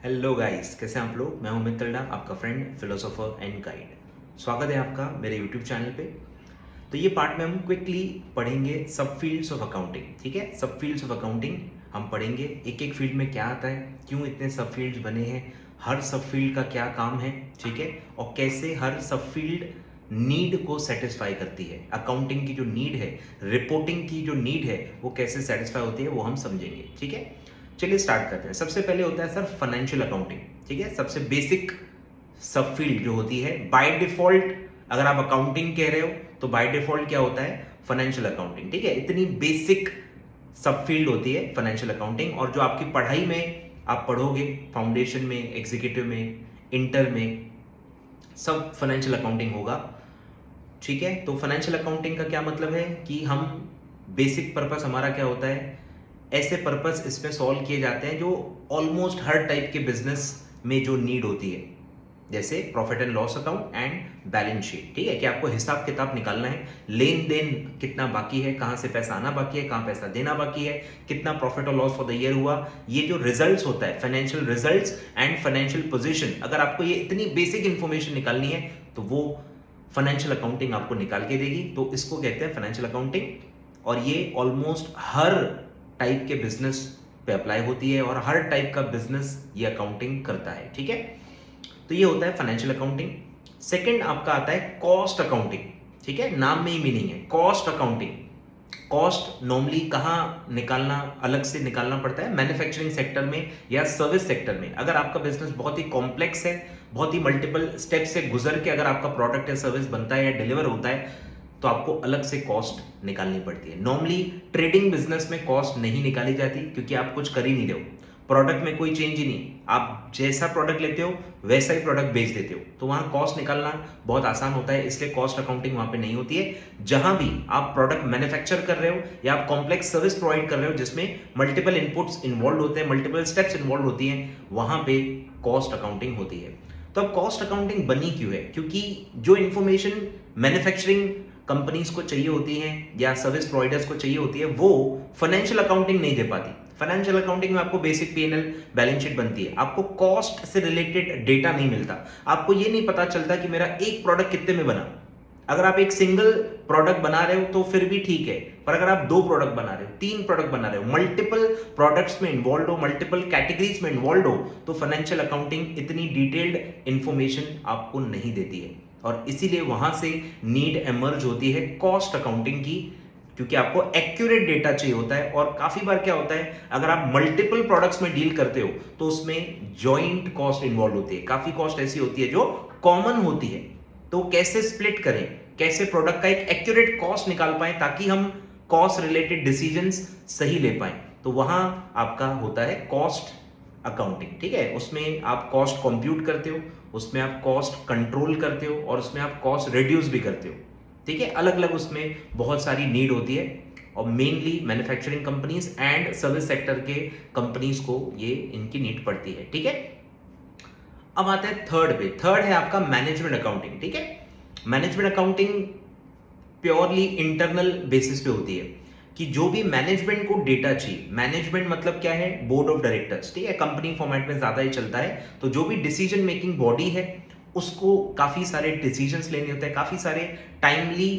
Hello guys, कैसे हैं आप लोग। मैं हूं अमित तलडा, आपका फ्रेंड, फिलोसोफर एंड गाइड। स्वागत है आपका मेरे यूट्यूब चैनल पे। तो ये पार्ट में हम क्विकली पढ़ेंगे सब फील्ड्स ऑफ अकाउंटिंग। ठीक है, सब फील्ड्स ऑफ अकाउंटिंग हम पढ़ेंगे, एक एक फील्ड में क्या आता है, क्यों इतने सब फील्ड्स बने हैं, हर सब फील्ड का क्या काम है, ठीक है, और कैसे हर सब फील्ड नीड को सेटिस्फाई करती है। अकाउंटिंग की जो नीड है, रिपोर्टिंग की जो नीड है, वो कैसे सेटिस्फाई होती है, वो हम समझेंगे। ठीक है, चलिए स्टार्ट करते हैं। सबसे पहले होता है सर फाइनेंशियल अकाउंटिंग। ठीक है, सबसे बेसिक सब फील्ड जो होती है बाय डिफॉल्ट, अगर आप अकाउंटिंग कह रहे हो तो बाय डिफॉल्ट क्या होता है, फाइनेंशियल अकाउंटिंग। ठीक है, इतनी बेसिक सब फील्ड होती है फाइनेंशियल अकाउंटिंग, और जो आपकी पढ़ाई में आप पढ़ोगे फाउंडेशन में, एग्जीक्यूटिव में, इंटर में, सब फाइनेंशियल अकाउंटिंग होगा। ठीक है, तो फाइनेंशियल अकाउंटिंग का क्या मतलब है कि हम बेसिक पर्पस हमारा क्या होता है, ऐसे पर्पस इसमें सॉल्व किए जाते हैं जो ऑलमोस्ट हर टाइप के बिजनेस में जो नीड होती है, जैसे profit and loss account and balance sheet. ठीक है, कि आपको हिसाब किताब निकालना है, लेन देन कितना बाकी है, कहां से पैसा आना बाकी है, कहां पैसा देना बाकी है, कितना प्रॉफिट और लॉस फॉर द ईयर हुआ, ये जो रिजल्ट्स होता है, financial results and financial position, अगर आपको ये इतनी बेसिक इंफॉर्मेशन निकालनी है तो वो फाइनेंशियल अकाउंटिंग आपको निकाल के देगी। तो इसको कहते हैं फाइनेंशियल अकाउंटिंग, और ये ऑलमोस्ट हर टाइप के बिजनेस पे अप्लाई होती है और हर टाइप का बिजनेस ये अकाउंटिंग करता है। ठीक है, तो ये होता है फाइनेंशियल अकाउंटिंग। सेकंड आपका आता है कॉस्ट अकाउंटिंग। ठीक है, नाम में ही मीनिंग है कॉस्ट अकाउंटिंग। कॉस्ट नॉर्मली कहाँ निकालना, अलग से निकालना पड़ता है, मैन्युफैक्चरिंग सेक्टर में या सर्विस सेक्टर में। अगर आपका बिजनेस बहुत ही कॉम्प्लेक्स है, बहुत ही मल्टीपल स्टेप से गुजर के अगर आपका प्रोडक्ट या सर्विस बनता है या डिलीवर होता है, तो आपको अलग से कॉस्ट निकालनी पड़ती है। नॉर्मली ट्रेडिंग बिजनेस में कॉस्ट नहीं निकाली जाती, क्योंकि आप कुछ कर ही नहीं रहे हो, प्रोडक्ट में कोई चेंज ही नहीं, आप जैसा प्रोडक्ट लेते हो वैसा ही प्रोडक्ट बेच देते हो, तो वहां कॉस्ट निकालना बहुत आसान होता है, इसलिए कॉस्ट अकाउंटिंग वहां पे नहीं होती है। जहां भी आप प्रोडक्ट मैन्युफैक्चर कर रहे हो या आप कॉम्प्लेक्स सर्विस प्रोवाइड कर रहे हो जिसमें मल्टीपल इनपुट्स इन्वॉल्व होते हैं, मल्टीपल स्टेप्स इन्वॉल्व होती हैं, वहां पे कॉस्ट अकाउंटिंग होती है। तो अब कॉस्ट अकाउंटिंग बनी क्यों है, क्योंकि जो इंफॉर्मेशन मैन्युफैक्चरिंग कंपनीज को चाहिए होती है या सर्विस प्रोवाइडर्स को चाहिए होती है, वो फाइनेंशियल अकाउंटिंग नहीं दे पाती। फाइनेंशियल अकाउंटिंग में आपको बेसिक पीएनएल बैलेंस शीट बनती है, आपको कॉस्ट से रिलेटेड डेटा नहीं मिलता, आपको ये नहीं पता चलता कि मेरा एक प्रोडक्ट कितने में बना। अगर आप एक सिंगल प्रोडक्ट बना रहे हो तो फिर भी ठीक है, पर अगर आप 2 प्रोडक्ट बना रहे हो, 3 प्रोडक्ट बना रहे हो, मल्टीपल प्रोडक्ट्स में इन्वॉल्व हो, मल्टीपल कैटेगरीज में इन्वॉल्व हो, तो फाइनेंशियल अकाउंटिंग इतनी डिटेल्ड इंफॉर्मेशन आपको नहीं देती है, और इसीलिए वहां से नीड एमर्ज होती है कॉस्ट अकाउंटिंग की, क्योंकि आपको एक्यूरेट डेटा चाहिए होता है। और काफी बार क्या होता है, अगर आप मल्टीपल प्रोडक्ट्स में डील करते हो तो उसमें जॉइंट कॉस्ट इन्वॉल्व होती है, काफी कॉस्ट ऐसी होती है जो कॉमन होती है, तो कैसे स्प्लिट करें, कैसे प्रोडक्ट का एक एक्यूरेट कॉस्ट निकाल पाए ताकि हम कॉस्ट रिलेटेड डिसीजंस सही ले पाए, तो वहां आपका होता है कॉस्ट अकाउंटिंग। ठीक है, उसमें आप कॉस्ट कंप्यूट करते हो, उसमें आप कॉस्ट कंट्रोल करते हो, और उसमें आप कॉस्ट रिड्यूस भी करते हो। ठीक है, अलग अलग उसमें बहुत सारी नीड होती है, और mainly manufacturing companies and service sector के कंपनीज को ये इनकी नीड पड़ती है। ठीक है, अब आता है थर्ड पे। थर्ड है आपका मैनेजमेंट अकाउंटिंग। ठीक है, management accounting purely internal basis पे होती है, कि जो भी मैनेजमेंट को डेटा चाहिए, मैनेजमेंट मतलब क्या है, बोर्ड ऑफ डायरेक्टर्स। ठीक है, कंपनी फॉर्मेट में ज्यादा ही चलता है, तो जो भी डिसीजन मेकिंग बॉडी है उसको काफी सारे डिसीजंस लेने होते हैं, काफी सारे टाइमली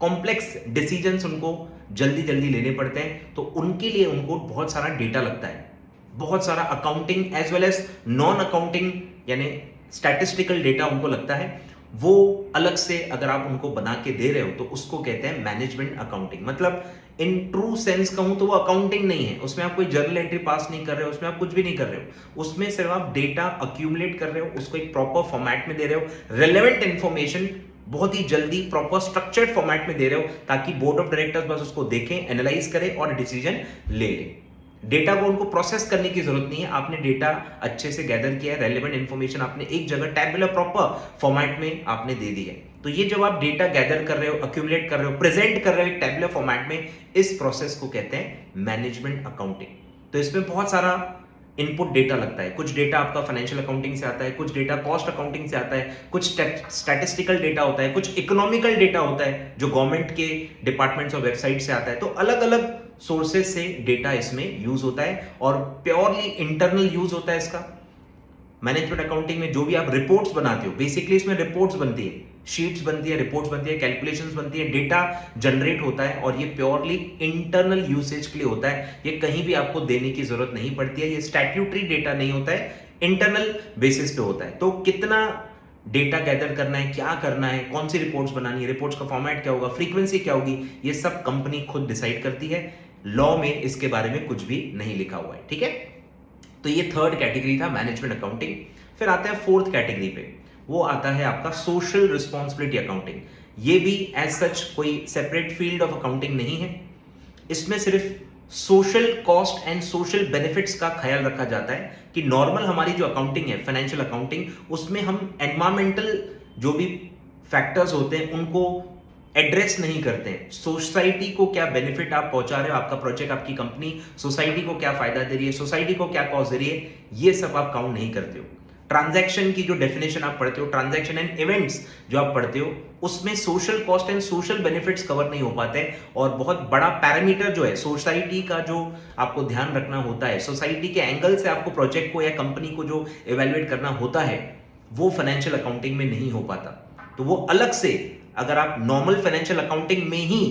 कॉम्प्लेक्स डिसीजंस उनको जल्दी जल्दी लेने पड़ते हैं, तो उनके लिए उनको बहुत सारा डेटा लगता है, बहुत सारा accounting as well as non accounting यानी स्टैटिस्टिकल डेटा उनको लगता है। वो अलग से अगर आप उनको बना के दे रहे हो तो उसको कहते हैं मैनेजमेंट अकाउंटिंग। मतलब इन ट्रू सेंस कहूं तो वो अकाउंटिंग नहीं है, उसमें आप कोई जर्नल एंट्री पास नहीं कर रहे हो, उसमें आप कुछ भी नहीं कर रहे हो, उसमें सिर्फ आप डेटा अक्यूमुलेट कर रहे हो, उसको एक प्रॉपर फॉर्मेट में दे रहे हो, रेलेवेंट इंफॉर्मेशन बहुत ही जल्दी प्रॉपर स्ट्रक्चर्ड फॉर्मेट में दे रहे हो, ताकि बोर्ड ऑफ डायरेक्टर्स बस उसको देखें, एनालाइज करें और डिसीजन ले ले। डेटा को उनको प्रोसेस करने की जरूरत नहीं है, आपने डेटा अच्छे से गैदर किया है, रेलेवेंट इंफॉर्मेशन आपने एक जगह टैबुलर प्रॉपर फॉर्मेट में आपने दे दी है, तो ये जब आप डेटा गैदर कर रहे हो, अक्यूमुलेट कर रहे हो, प्रेजेंट कर रहे हो एक टैबुलर फॉर्मेट में, इस प्रोसेस को कहते हैं मैनेजमेंट अकाउंटिंग। तो इसमें बहुत सारा इनपुट डेटा लगता है, कुछ डेटा आपका फाइनेंशियल अकाउंटिंग से आता है, कुछ डेटा कॉस्ट अकाउंटिंग से आता है, कुछ स्टैटिस्टिकल डेटा होता है, कुछ इकोनॉमिकल डेटा होता है जो गवर्नमेंट के डिपार्टमेंट्स और वेबसाइट से आता है। तो अलग अलग सोर्सेज से डेटा इसमें यूज होता है और प्योरली इंटरनल यूज होता है इसका। मैनेजमेंट अकाउंटिंग में जो भी आप रिपोर्ट्स बनाते हो, बेसिकली इसमें रिपोर्ट्स बनती है, शीट्स बनती है, रिपोर्ट्स बनती है, कैलकुलेशंस बनती है, डेटा जनरेट होता है और ये प्योरली इंटरनल यूसेज के लिए होता है। ये कहीं भी आपको देने की जरूरत नहीं पड़ती है, ये स्टैट्यूटरी डेटा नहीं होता है, इंटरनल बेसिस पे होता है। तो कितना डेटा गैदर करना है, क्या करना है, कौन सी रिपोर्ट्स बनानी है, रिपोर्ट्स का फॉर्मेट क्या होगा, फ्रीक्वेंसी क्या होगी, ये सब कंपनी खुद डिसाइड करती है। लॉ में इसके बारे में कुछ भी नहीं लिखा हुआ है, ठीक है। तो ये थर्ड कैटेगरी था मैनेजमेंट अकाउंटिंग। फिर आता है फोर्थ कैटेगरी पे, वो आता है आपका सोशल रिस्पॉन्सिबिलिटी अकाउंटिंग। ये भी एज सच कोई सेपरेट फील्ड ऑफ अकाउंटिंग नहीं है, इसमें सिर्फ social cost and social benefits का ख्याल रखा जाता है कि नॉर्मल हमारी जो अकाउंटिंग है, फाइनेंशियल अकाउंटिंग, उसमें हम एनवायरमेंटल जो भी फैक्टर्स होते हैं उनको एड्रेस नहीं करते हैं। सोसाइटी को क्या बेनिफिट आप पहुंचा रहे हो, आपका प्रोजेक्ट, आपकी कंपनी सोसाइटी को क्या फायदा दे रही है, सोसाइटी को क्या कॉस्ट दे रही है, ये सब आप काउंट नहीं करते हो। ट्रांजैक्शन की जो डेफिनेशन आप पढ़ते हो, ट्रांजैक्शन एंड इवेंट्स जो आप पढ़ते हो, उसमें social cost and social benefits cover नहीं हो पाते हैं। और बहुत बड़ा पैरामीटर जो है सोसाइटी का, जो आपको ध्यान रखना होता है, सोसाइटी के एंगल से आपको प्रोजेक्ट को या कंपनी को जो इवेल्युएट करना होता है, वो फाइनेंशियल अकाउंटिंग में नहीं हो पाता। तो वो अलग से, अगर आप नॉर्मल फाइनेंशियल अकाउंटिंग में ही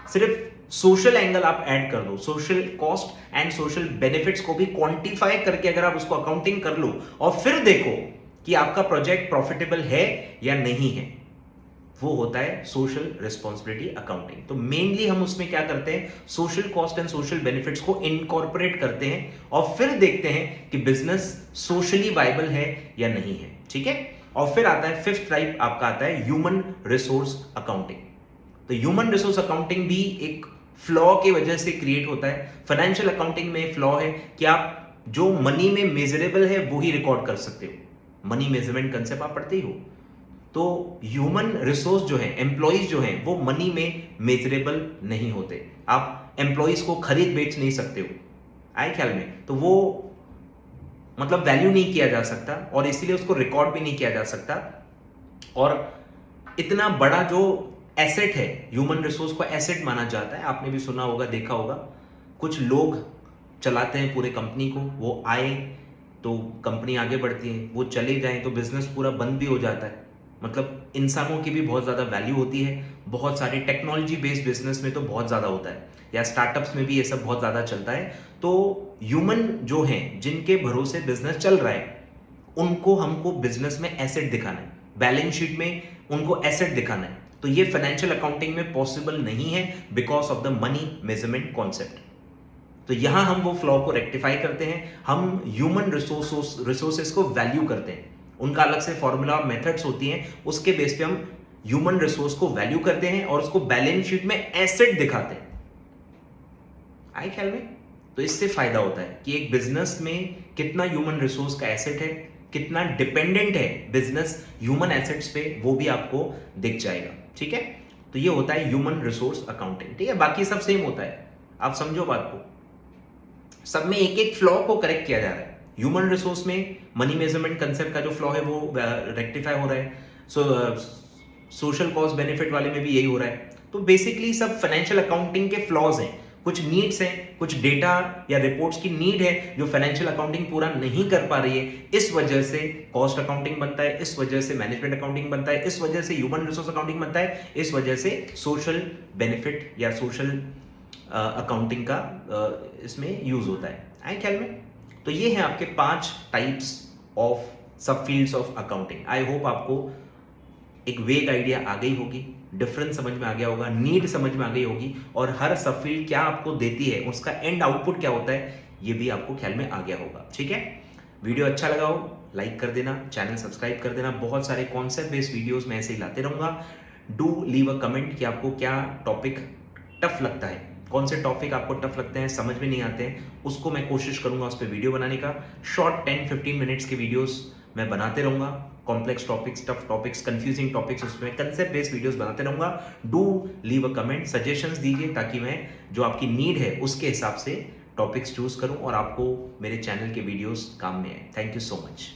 सिर्फ सोशल एंगल आप ऐड कर दो, social cost and social benefits को भी क्वांटिफाई करके अगर आप उसको अकाउंटिंग कर लो और फिर देखो कि आपका प्रोजेक्ट प्रॉफिटेबल है या नहीं है, वो होता है सोशल रिस्पॉन्सिबिलिटी अकाउंटिंग। तो मेनली हम उसमें क्या करते हैं, social cost and social benefits को इनकॉर्पोरेट करते हैं और फिर देखते हैं कि बिजनेस सोशली वायबल है या नहीं है, ठीक है। और फिर आता है फिफ्थ टाइप, आपका आता है ह्यूमन रिसोर्स अकाउंटिंग। तो ह्यूमन रिसोर्स अकाउंटिंग भी एक फ्लॉ की वजह से क्रिएट होता है। फाइनेंशियल अकाउंटिंग में फ्लॉ है कि आप जो मनी में मेजरेबल है वो ही रिकॉर्ड कर सकते हो। मनी मेजरमेंट कंसेप्ट आप पढ़ते ही हो। तो ह्यूमन रिसोर्स जो है, एम्प्लॉइज जो है, वो मनी में मेजरेबल नहीं होते। आप एम्प्लॉइज को खरीद बेच नहीं सकते हो, आए ख्याल में। तो वो मतलब वैल्यू नहीं किया जा सकता और इसीलिए उसको रिकॉर्ड भी नहीं किया जा सकता। और इतना बड़ा जो एसेट है, ह्यूमन रिसोर्स को एसेट माना जाता है। आपने भी सुना होगा, देखा होगा, कुछ लोग चलाते हैं पूरे कंपनी को, वो आए तो कंपनी आगे बढ़ती है, वो चले जाएं तो बिजनेस पूरा बंद भी हो जाता है। मतलब इंसानों की भी बहुत ज़्यादा वैल्यू होती है। बहुत सारे टेक्नोलॉजी बेस्ड बिजनेस में तो बहुत ज़्यादा होता है, या स्टार्टअप्स में भी ये सब बहुत ज़्यादा चलता है। तो ह्यूमन जो हैं, जिनके भरोसे बिजनेस चल रहा है, उनको हमको बिजनेस में एसेट दिखाना है, बैलेंस शीट में उनको एसेट दिखाना है। तो ये फाइनेंशियल अकाउंटिंग में पॉसिबल नहीं है because of the money measurement concept. तो यहां हम वो फ्लॉ को रेक्टिफाई करते हैं। हम ह्यूमन रिसोर्सेस को वैल्यू करते हैं, उनका अलग से फॉर्मूला और मेथड्स होती हैं, उसके बेस पे हम ह्यूमन रिसोर्स को वैल्यू करते हैं और उसको बैलेंस शीट में एसेट दिखाते हैं। आए ख्याल में? तो इससे फायदा होता है कि एक बिजनेस में कितना ह्यूमन रिसोर्स का एसेट है, कितना डिपेंडेंट है बिजनेस ह्यूमन एसेट्स पे, वो भी आपको दिख जाएगा, ठीक है। तो ये होता है ह्यूमन रिसोर्स अकाउंटिंग, ठीक है। बाकी सब सेम होता है, आप समझो बात को। सब में एक एक फ्लॉ को करेक्ट किया जा रहा है। ह्यूमन रिसोर्स में मनी मेजरमेंट कंसेप्ट का जो फ्लॉ है वो रेक्टिफाई हो रहा है। सोशल कॉस्ट बेनिफिट वाले में भी यही हो रहा है। तो बेसिकली सब फाइनेंशियल अकाउंटिंग के फ्लॉज हैं, कुछ नीड्स हैं, कुछ डेटा या रिपोर्ट्स की नीड है जो फाइनेंशियल अकाउंटिंग पूरा नहीं कर पा रही है। इस वजह से कॉस्ट अकाउंटिंग बनता है, इस वजह से मैनेजमेंट अकाउंटिंग बनता है, इस वजह से ह्यूमन रिसोर्स अकाउंटिंग बनता है, इस वजह से सोशल बेनिफिट या सोशल अकाउंटिंग का इसमें यूज होता है। आए ख्याल में? तो ये हैं आपके 5 टाइप्स ऑफ सब fields of accounting. I hope आपको एक वेग आइडिया आ गई होगी, डिफरेंस समझ में आ गया होगा, नीड समझ में आ गई होगी, और हर सब फील्ड क्या आपको देती है, उसका एंड आउटपुट क्या होता है, ये भी आपको ख्याल में आ गया होगा, ठीक है। वीडियो अच्छा लगा हो लाइक कर देना, चैनल सब्सक्राइब कर देना। बहुत सारे कॉन्सेप्ट बेस्ड वीडियोस मैं ऐसे ही लाते रहूंगा। डू लीव अ कमेंट कि आपको क्या टॉपिक टफ लगता है, कौन से टॉपिक आपको टफ लगते हैं, समझ में नहीं आते हैं, उसको मैं कोशिश करूंगा उस पर वीडियो बनाने का। शॉर्ट 10-15 मिनट्स के वीडियोस मैं बनाते रहूंगा। Complex topics, tough topics, confusing topics, उसमें कंसेप्ट बेस्ड वीडियोस बनाते रहूंगा। Do leave a comment, suggestions दीजिए ताकि मैं जो आपकी नीड है उसके हिसाब से टॉपिक्स चूज करूं और आपको मेरे चैनल के वीडियोस काम में आए। Thank you so much.